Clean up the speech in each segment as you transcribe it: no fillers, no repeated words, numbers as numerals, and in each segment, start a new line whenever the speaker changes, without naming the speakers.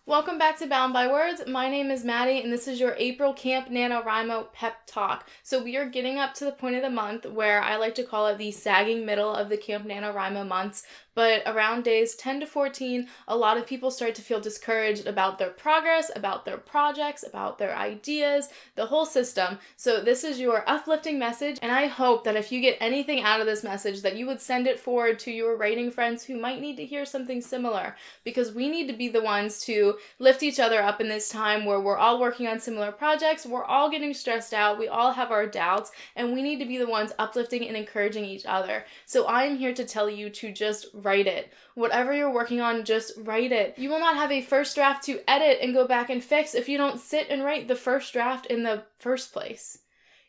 Welcome back to Bound by Words. My name is Madie, and this is your April Camp NaNoWriMo pep talk. So we are getting up to the point of the month where I like to call it the sagging middle of the Camp NaNoWriMo months. But around days 10 to 14, a lot of people start to feel discouraged about their progress, about their projects, about their ideas, the whole system. So this is your uplifting message, and I hope that if you get anything out of this message, that you would send it forward to your writing friends who might need to hear something similar, because we need to be the ones to lift each other up in this time where we're all working on similar projects, we're all getting stressed out, we all have our doubts, and we need to be the ones uplifting and encouraging each other. So I'm here to tell you to just write it. Whatever you're working on, just write it. You will not have a first draft to edit and go back and fix if you don't sit and write the first draft in the first place.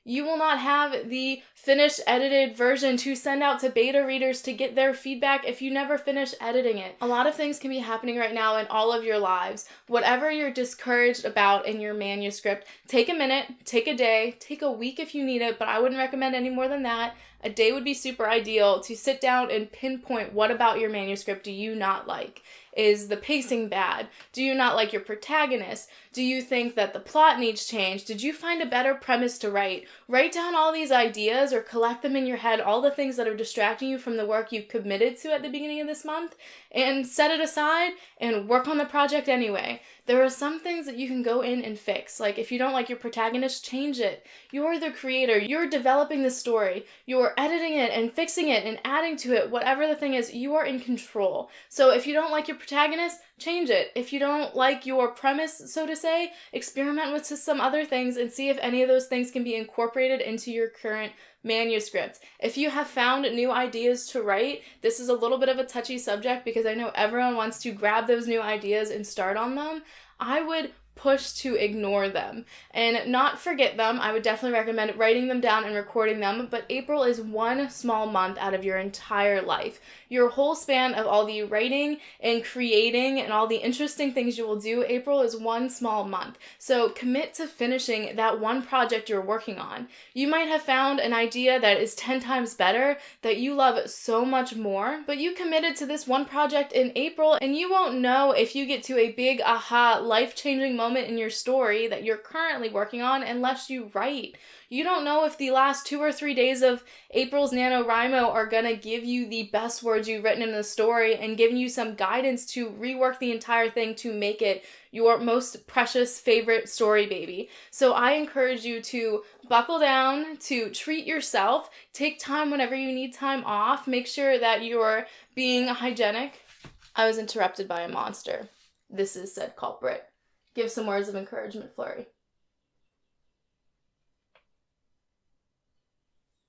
You will not have the finished edited version to send out to beta readers to get their feedback if you never finish editing it. A lot of things can be happening right now in all of your lives. Whatever you're discouraged about in your manuscript, take a minute, take a day, take a week if you need it, but I wouldn't recommend any more than that. A day would be super ideal to sit down and pinpoint what about your manuscript do you not like. Is the pacing bad? Do you not like your protagonist? Do you think that the plot needs change? Did you find a better premise to write? Write down all these ideas or collect them in your head, all the things that are distracting you from the work you committed to at the beginning of this month, and set it aside and work on the project anyway. There are some things that you can go in and fix. Like if you don't like your protagonist, change it. You're the creator. You're developing the story. You're editing it and fixing it and adding to it. Whatever the thing is, you are in control. So if you don't like your protagonist, change it. If you don't like your premise, so to say, experiment with some other things and see if any of those things can be incorporated into your current manuscript. If you have found new ideas to write, this is a little bit of a touchy subject because I know everyone wants to grab those new ideas and start on them. I would push to ignore them and not forget them. I would definitely recommend writing them down and recording them, but April is one small month out of your entire life. Your whole span of all the writing and creating and all the interesting things you will do, April is one small month. So commit to finishing that one project you're working on. You might have found an idea that is 10 times better, that you love so much more, but you committed to this one project in April, and you won't know if you get to a big aha, life-changing moment in your story that you're currently working on unless you write. You don't know if the last 2 or 3 days of April's NaNoWriMo are gonna give you the best words you've written in the story and giving you some guidance to rework the entire thing to make it your most precious favorite story baby. So I encourage you to buckle down, to treat yourself, take time whenever you need time off, make sure that you're being hygienic. I was interrupted by a monster. This is said culprit. Give some words of encouragement, Flurry.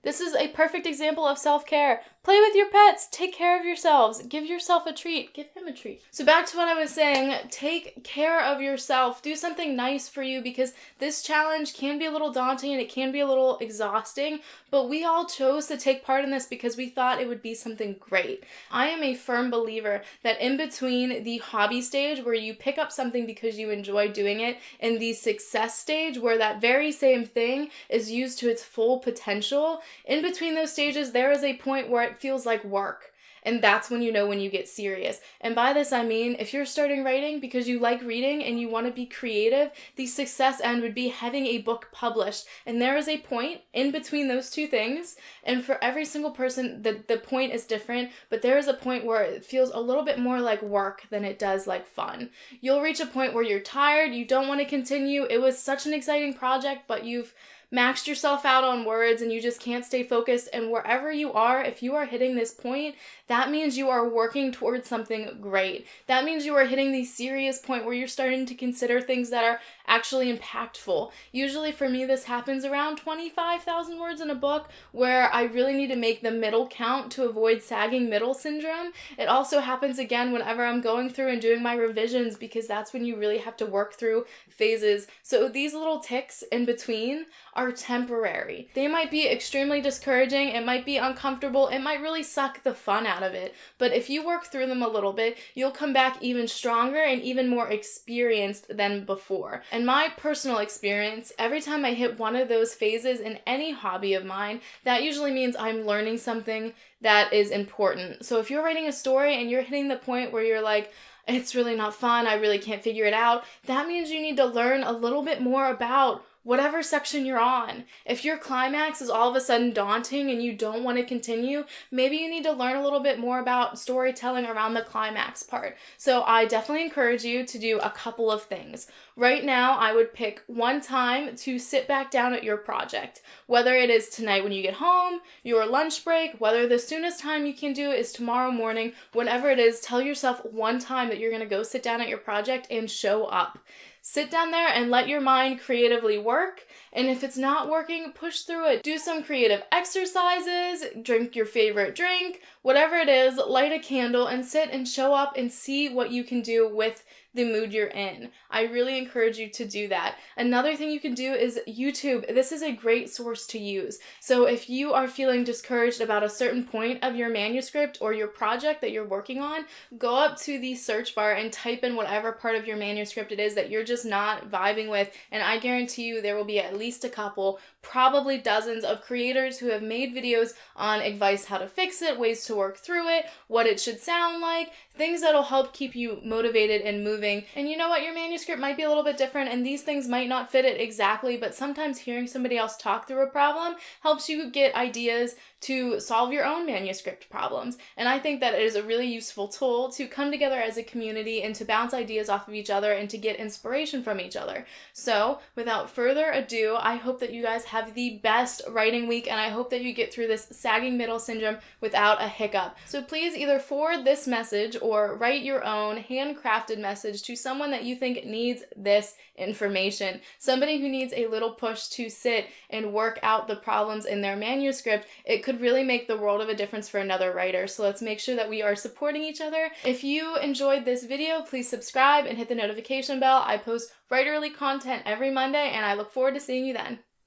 This is a perfect example of self-care. Play with your pets. Take care of yourselves. Give yourself a treat. Give him a treat. So back to what I was saying, take care of yourself. Do something nice for you because this challenge can be a little daunting and it can be a little exhausting, but we all chose to take part in this because we thought it would be something great. I am a firm believer that in between the hobby stage where you pick up something because you enjoy doing it and the success stage where that very same thing is used to its full potential, in between those stages, there is a point where it feels like work. And that's when you know when you get serious. And by this I mean, if you're starting writing because you like reading and you want to be creative, the success end would be having a book published. And there is a point in between those two things. And for every single person, the point is different, but there is a point where it feels a little bit more like work than it does like fun. You'll reach a point where you're tired, you don't want to continue. It was such an exciting project, but you've maxed yourself out on words and you just can't stay focused. And wherever you are, if you are hitting this point, that means you are working towards something great. That means you are hitting the serious point where you're starting to consider things that are actually impactful. Usually for me, this happens around 25,000 words in a book where I really need to make the middle count to avoid sagging middle syndrome. It also happens again whenever I'm going through and doing my revisions because that's when you really have to work through phases. So these little ticks in between are temporary. They might be extremely discouraging, it might be uncomfortable, it might really suck the fun out of it, but if you work through them a little bit, you'll come back even stronger and even more experienced than before. And my personal experience, every time I hit one of those phases in any hobby of mine, that usually means I'm learning something that is important. So if you're writing a story and you're hitting the point where you're like, it's really not fun, I really can't figure it out, that means you need to learn a little bit more about whatever section you're on. If your climax is all of a sudden daunting and you don't want to continue, maybe you need to learn a little bit more about storytelling around the climax part. So I definitely encourage you to do a couple of things. Right now, I would pick one time to sit back down at your project. Whether it is tonight when you get home, your lunch break, whether the soonest time you can do is tomorrow morning, whatever it is, tell yourself one time that you're going to go sit down at your project and show up. Sit down there and let your mind creatively work. And if it's not working, push through it. Do some creative exercises, drink your favorite drink, whatever it is, light a candle and sit and show up and see what you can do with the mood you're in. I really encourage you to do that. Another thing you can do is YouTube. This is a great source to use. So if you are feeling discouraged about a certain point of your manuscript or your project that you're working on, go up to the search bar and type in whatever part of your manuscript it is that you're just not vibing with, and I guarantee you there will be at least a couple, probably dozens of creators who have made videos on advice how to fix it, ways to work through it, what it should sound like, things that'll help keep you motivated and moving. And you know what? Your manuscript might be a little bit different and these things might not fit it exactly, but sometimes hearing somebody else talk through a problem helps you get ideas to solve your own manuscript problems. And I think that it is a really useful tool to come together as a community and to bounce ideas off of each other and to get inspiration from each other. So without further ado, I hope that you guys have the best writing week, and I hope that you get through this sagging middle syndrome without a hiccup. So please either forward this message or write your own handcrafted message to someone that you think needs this information. Somebody who needs a little push to sit and work out the problems in their manuscript. It could really make the world of a difference for another writer. So let's make sure that we are supporting each other. If you enjoyed this video, please subscribe and hit the notification bell. I post writerly content every Monday, and I look forward to seeing you then.